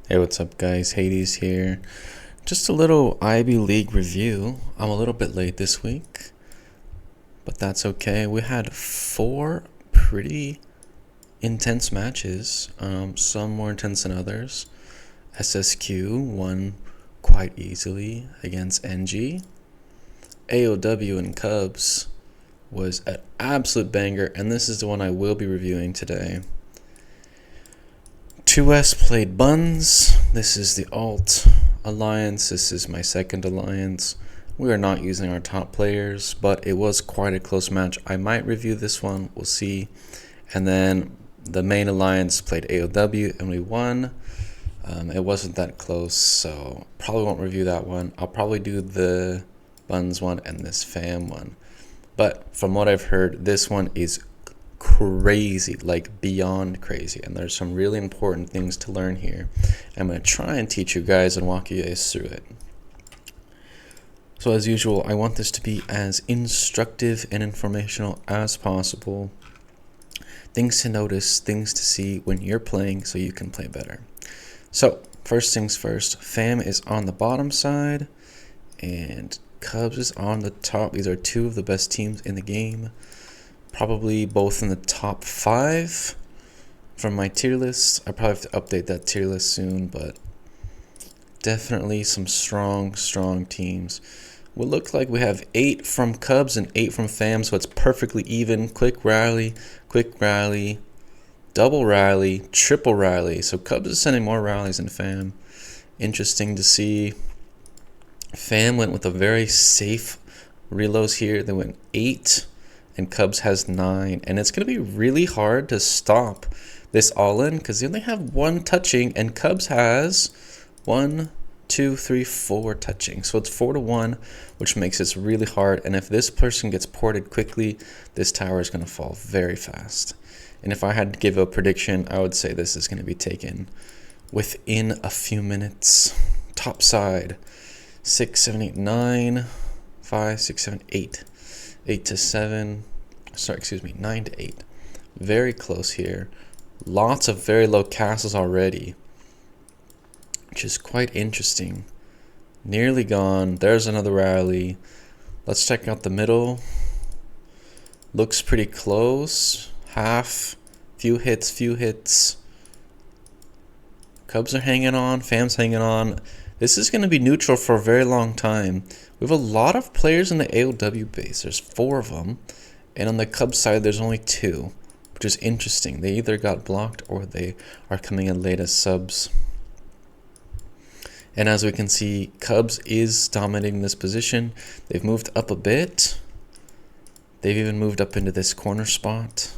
Hey, what's up, guys? Hades here. Just a little IB League review. I'm a little bit late this week, but that's okay. We had four pretty intense matches, some more intense than others. SSQ won quite easily against NG. AOW and Cubs was an absolute banger, and this is the one I will be reviewing today. 2S played Buns. This is the alt alliance. This is my second alliance. We are not using our top players, but it was quite a close match. I might review this one. We'll see. And then the main alliance played AOW, and we won. It wasn't that close, so probably won't review that one. I'll probably do the Buns one and this fam one. But from what I've heard, this one is crazy, like beyond crazy, and there's some really important things to learn here. I'm going to try and teach you guys and walk you guys through it. So as usual, I want this to be as instructive and informational as possible. Things to notice, things to see when you're playing so you can play better. So first things first, fam is on the bottom side and Cubs is on the top. These are two of the best teams in the game. Probably both in the top 5 from my tier list. I probably have to update that tier list soon, but definitely some strong teams. Will look like we have 8 from Cubs and 8 from Fam, so it's perfectly even. Quick rally, double rally, triple rally. So Cubs is sending more rallies than Fam. Interesting to see. Fam went with a very safe reloads here. They went 8. And Cubs has 9, and it's going to be really hard to stop this all-in because they only have 1 touching, and Cubs has 1, 2, 3, 4 touching. So it's 4-1, which makes it really hard. And if this person gets ported quickly, this tower is going to fall very fast. And if I had to give a prediction, I would say this is going to be taken within a few minutes. Top side, 6, 7, 8, 9, 5, 6, 7, 8. 9 to 8. Very close here. Lots of very low castles already, which is quite interesting. Nearly gone. There's another rally. Let's check out the middle. Looks pretty close. Half. Few hits. Cubs are hanging on. Fam's hanging on. This is going to be neutral for a very long time. We have a lot of players in the AOW base. There's 4 of them. And on the Cubs side, there's only 2, which is interesting. They either got blocked or they are coming in late as subs. And as we can see, Cubs is dominating this position. They've moved up a bit. They've even moved up into this corner spot.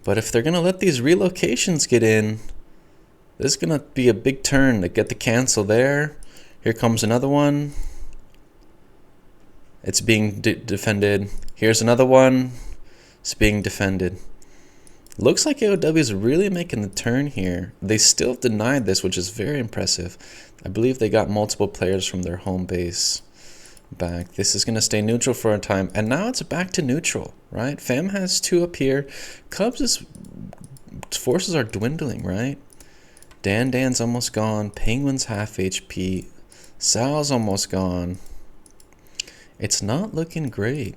But if they're going to let these relocations get in, this is going to be a big turn to get the cancel there. Here comes another one. It's being defended. Here's another one. It's being defended. Looks like AOW is really making the turn here. They still have denied this, which is very impressive. I believe they got multiple players from their home base back. This is going to stay neutral for a time. And now it's back to neutral, right? Fam has 2 up here. Cubs' forces are dwindling, right? Dan's almost gone. Penguin's half HP. Sal's almost gone. It's not looking great.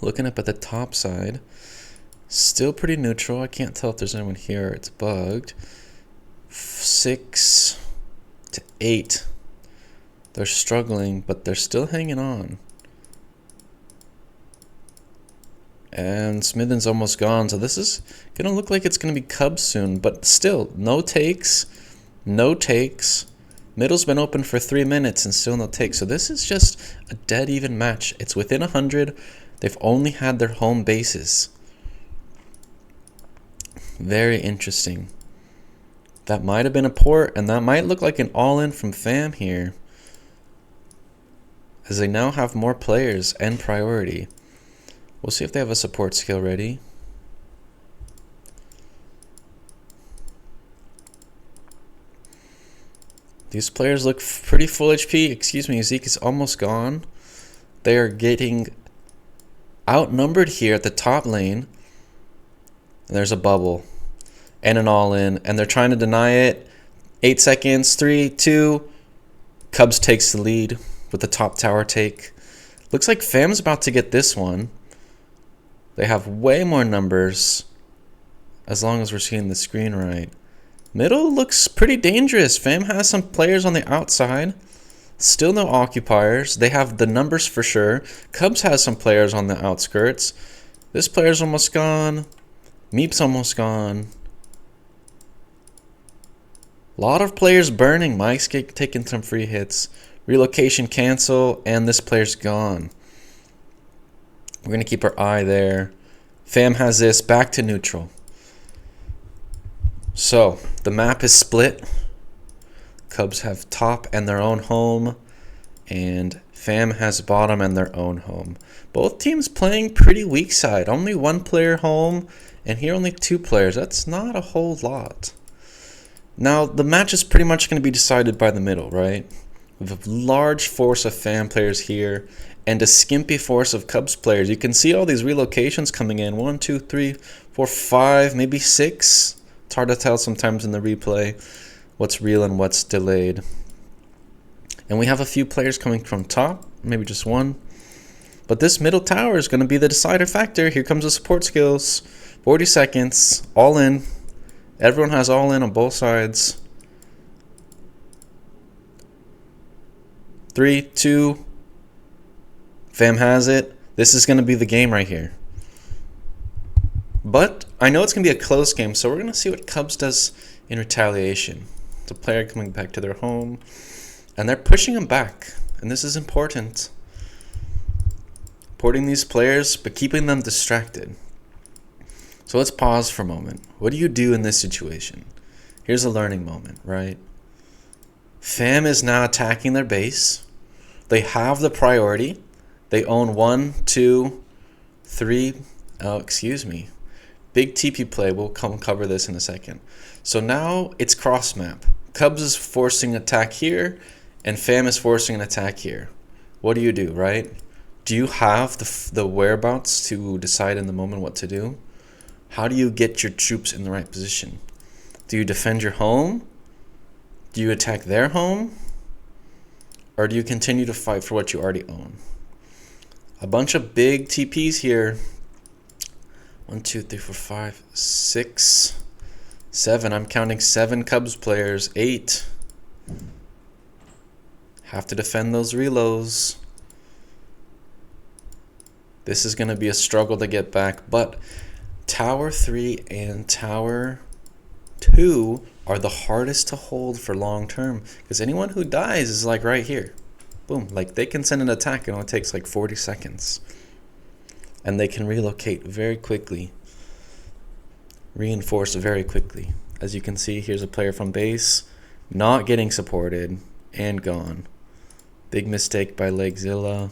Looking up at the top side. Still pretty neutral. I can't tell if there's anyone here. It's bugged. 6 to 8. They're struggling, but they're still hanging on. And Smithen's almost gone, so this is going to look like it's going to be Cubs soon. But still, no takes. Middle's been open for 3 minutes and still no takes. So this is just a dead even match. It's within 100. They've only had their home bases. Very interesting. That might have been a port, and that might look like an all-in from Fam here, as they now have more players and priority. We'll see if they have a support skill ready. These players look pretty full HP. Excuse me, Zeke is almost gone. They are getting outnumbered here at the top lane. And there's a bubble. and an all-in, and they're trying to deny it. 8 seconds, 3, 2. Cubs takes the lead with the top tower take. Looks like Fam's about to get this one. They have way more numbers, as long as we're seeing the screen right. Middle looks pretty dangerous. Fam has some players on the outside. Still no occupiers. They have the numbers for sure. Cubs has some players on the outskirts. This player's almost gone. Meep's almost gone. A lot of players burning. Mike's taking some free hits. Relocation cancel, and this player's gone. We're going to keep our eye there. Fam has this back to neutral. So, the map is split. Cubs have top and their own home, and Fam has bottom and their own home. Both teams playing pretty weak side. Only one player home, and here only 2 players. That's not a whole lot. Now, the match is pretty much going to be decided by the middle, right? With a large force of Fam players here, and a skimpy force of Cubs players. You can see all these relocations coming in. 1, 2, 3, 4, 5, maybe 6. It's hard to tell sometimes in the replay what's real and what's delayed. And we have a few players coming from top, maybe just one. But this middle tower is going to be the decider factor. Here comes the support skills. 40 seconds, all in. Everyone has all in on both sides. 3, 2. Fam has it. This is going to be the game right here. But I know it's going to be a close game, so we're going to see what Cubs does in retaliation. It's a player coming back to their home, and they're pushing him back, and this is important. Porting these players, but keeping them distracted. So let's pause for a moment. What do you do in this situation? Here's a learning moment, right? Fam is now attacking their base. They have the priority. They own 1, 2, 3. Oh, excuse me. Big TP play. We'll come cover this in a second. So now it's cross map. Cubs is forcing attack here, and Fam is forcing an attack here. What do, right? Do you have the whereabouts to decide in the moment what to do? How do you get your troops in the right position? Do you defend your home? Do you attack their home? Or do you continue to fight for what you already own? A bunch of big TPs here. 1, 2, 3, 4, 5, 6, 7. I'm counting 7 Cubs players. 8. Have to defend those reloads. This is going to be a struggle to get back, but Tower 3 and Tower 2 are the hardest to hold for long term, because anyone who dies is like right here. Boom. Like they can send an attack. It only takes like 40 seconds. And they can relocate very quickly. Reinforce very quickly. As you can see, here's a player from base not getting supported and gone. Big mistake by Legzilla.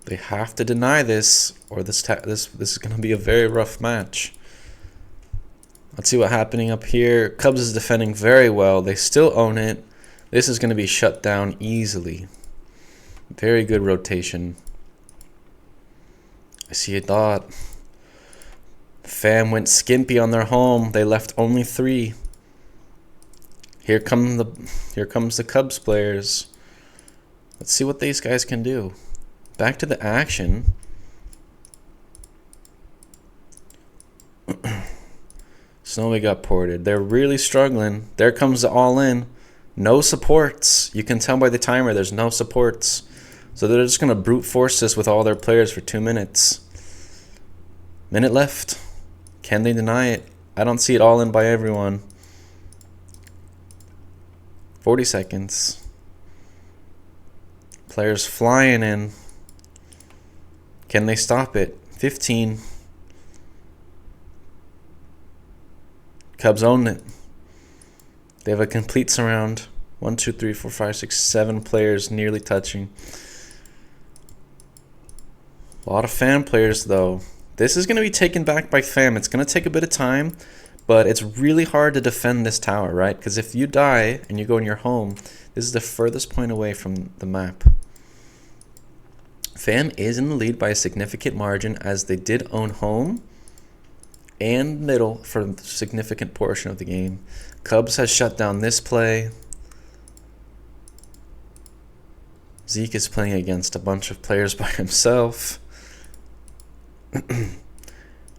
They have to deny this, or this is going to be a very rough match. Let's see what's happening up here. Cubs is defending very well. They still own it. This is going to be shut down easily. Very good rotation. I see a dot. Fam went skimpy on their home. They left only 3. Here comes the Cubs players. Let's see what these guys can do. Back to the action. Snowy got ported. They're really struggling. There comes the all-in. No supports. You can tell by the timer there's no supports. So they're just going to brute force this with all their players for 2 minutes. Minute left. Can they deny it? I don't see it all in by everyone. 40 seconds. Players flying in. Can they stop it? 15. Cubs own it. They have a complete surround. 1, 2, 3, 4, 5, 6, 7 players nearly touching. A lot of Fam players, though. This is going to be taken back by Fam. It's going to take a bit of time, but it's really hard to defend this tower, right? Because if you die and you go in your home, this is the furthest point away from the map. Fam is in the lead by a significant margin, as they did own home. and middle for a significant portion of the game. Cubs has shut down this play. Zeke is playing against a bunch of players by himself. And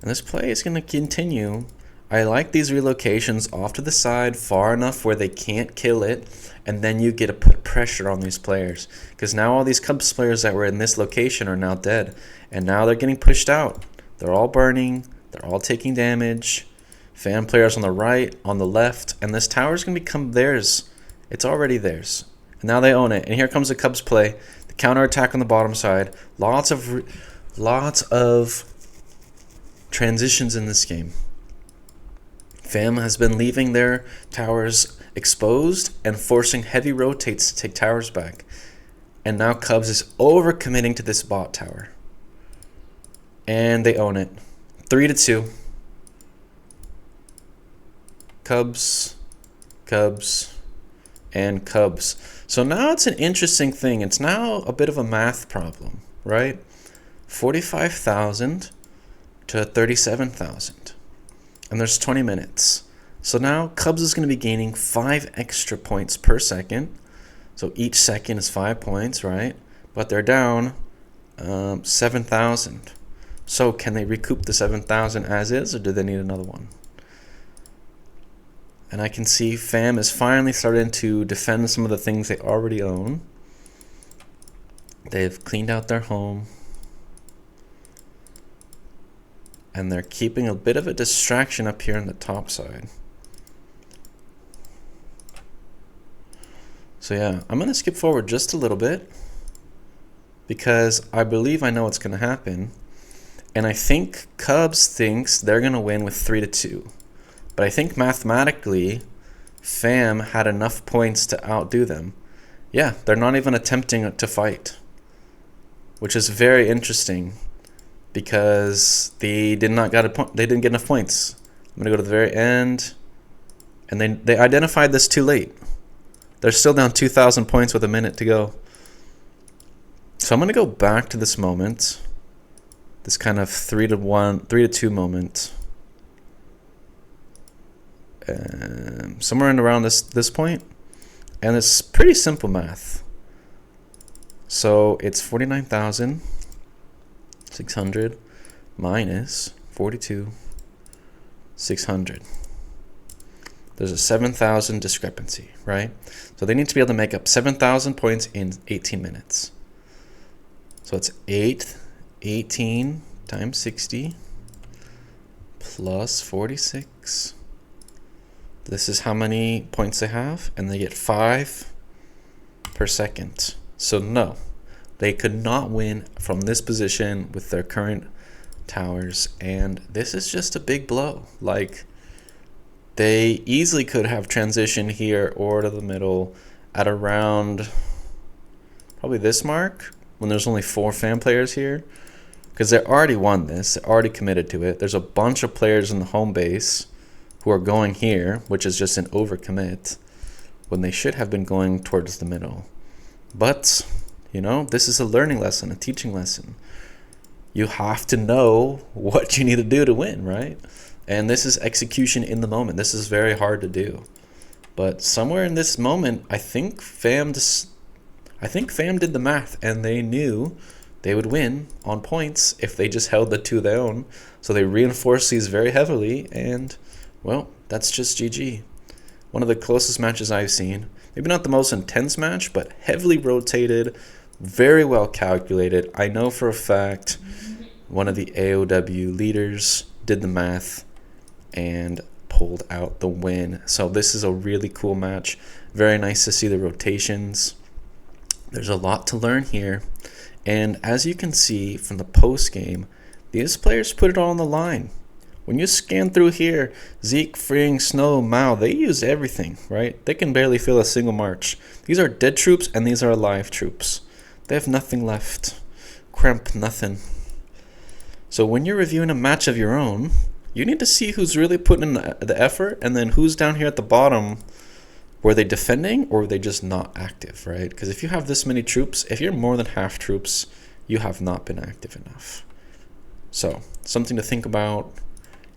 this play is going to continue. I like these relocations off to the side far enough where they can't kill it, and then you get to put pressure on these players. Because now all these Cubs players that were in this location are now dead, and now they're getting pushed out. They're all burning. They're all taking damage. Fan players on the right, on the left, and this tower is going to become theirs. It's already theirs. And now they own it. And here comes the Cubs play. The counterattack on the bottom side. Lots of transitions in this game. Fam has been leaving their towers exposed and forcing heavy rotates to take towers back. And now Cubs is overcommitting to this bot tower. And they own it. 3-2. Cubs, and Cubs. So now it's an interesting thing. It's now a bit of a math problem, right? 45,000 to 37,000. And there's 20 minutes. So now Cubs is going to be gaining 5 extra points per second. So each second is 5 points, right? But they're down 7,000. So can they recoup the 7,000 as is, or do they need another one? And I can see Fam is finally starting to defend some of the things they already own. They've cleaned out their home. And they're keeping a bit of a distraction up here on the top side. So yeah, I'm going to skip forward just a little bit, because I believe I know what's going to happen. And I think Cubs thinks they're going to win with 3-2. But I think mathematically, Fam had enough points to outdo them. Yeah, they're not even attempting to fight, which is very interesting, because they didn't get enough points. I'm gonna go to the very end, and they identified this too late. They're still down 2,000 points with a minute to go. So I'm gonna go back to this moment, this kind of 3-2 moment. Somewhere in around this point, and it's pretty simple math. So it's 49,600 minus 42,600. There's a 7,000 discrepancy, right? So they need to be able to make up 7,000 points in 18 minutes. So it's 18 times 60 plus 46. This is how many points they have, and they get 5 per second. So no, they could not win from this position with their current towers, and this is just a big blow. Like, they easily could have transitioned here or to the middle at around probably this mark, when there's only 4 fan players here, because they already won this, they already committed to it. There's a bunch of players in the home base who are going here, which is just an overcommit, when they should have been going towards the middle. But, you know, this is a learning lesson, a teaching lesson. You have to know what you need to do to win, right? And this is execution in the moment. This is very hard to do. But somewhere in this moment, I think Fam did the math, and they knew they would win on points if they just held the 2 they own. So they reinforced these very heavily, and well, that's just GG. One of the closest matches I've seen. Maybe not the most intense match, but heavily rotated, very well calculated. I know for a fact one of the AOW leaders did the math and pulled out the win. So this is a really cool match. Very nice to see the rotations. There's a lot to learn here. And as you can see from the post game, these players put it all on the line. When you scan through here, Zeke, Freeing, Snow, Mao, they use everything, right? They can barely feel a single march. These are dead troops, and these are alive troops. They have nothing left. Cramp, nothing. So when you're reviewing a match of your own, you need to see who's really putting in the effort, and then who's down here at the bottom. Were they defending, or were they just not active, right? Because if you have this many troops, if you're more than half troops, you have not been active enough. So, something to think about.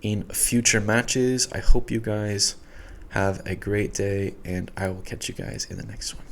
in future matches. I hope you guys have a great day, and I will catch you guys in the next one.